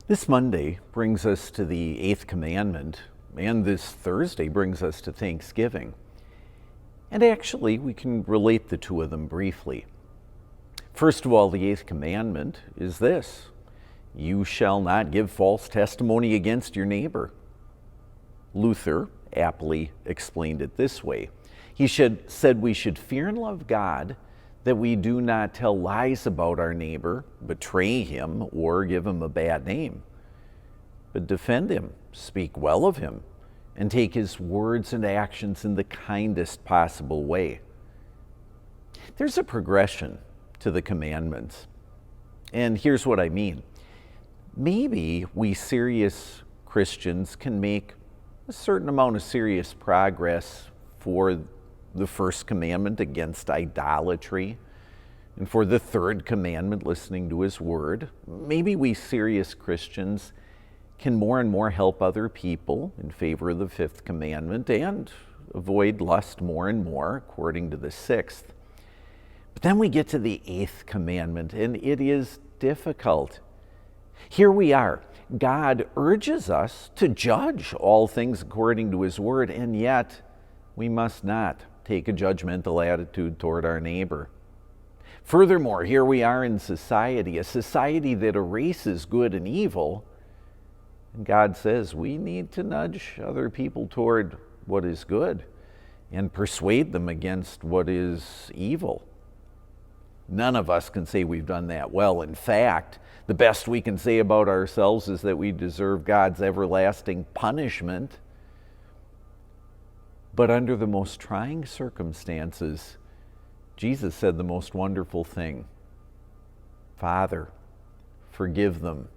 This Monday brings us to the eighth commandment, and this Thursday brings us to Thanksgiving. And actually, we can relate the two of them briefly. First of all, the eighth commandment is this: you shall not give false testimony against your neighbor. Luther aptly explained it this way. He said we should fear and love God, that we do not tell lies about our neighbor, betray him, or give him a bad name, but defend him, speak well of him, and take his words and actions in the kindest possible way. There's a progression to the commandments, and here's what I mean. Maybe we serious Christians can make a certain amount of serious progress for the first commandment against idolatry, and for the third commandment, listening to his word. Maybe we serious Christians can more and more help other people in favor of the fifth commandment and avoid lust more and more, according to the sixth. But then we get to the eighth commandment, and it is difficult. Here we are. God urges us to judge all things according to his word, and yet we must not take a judgmental attitude toward our neighbor. Furthermore, here we are in society, a society that erases good and evil, and God says we need to nudge other people toward what is good and persuade them against what is evil. None of us can say we've done that well. In fact, the best we can say about ourselves is that we deserve God's everlasting punishment. But under the most trying circumstances, Jesus said the most wonderful thing: Father, forgive them,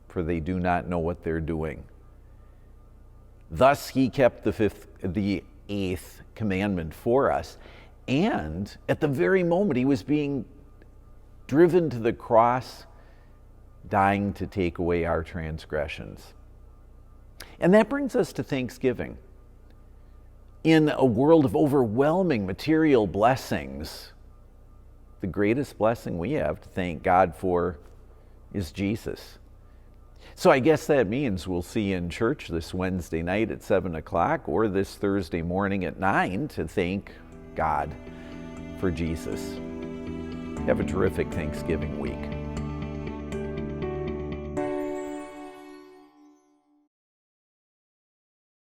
for they do not know what they're doing. Thus, he kept the eighth commandment for us. And at the very moment he was being driven to the cross, dying to take away our transgressions. And that brings us to Thanksgiving. In a world of overwhelming material blessings, the greatest blessing we have to thank God for is Jesus. So I guess that means we'll see you in church this Wednesday night at 7 o'clock or this Thursday morning at 9 to thank God for Jesus. Have a terrific Thanksgiving week.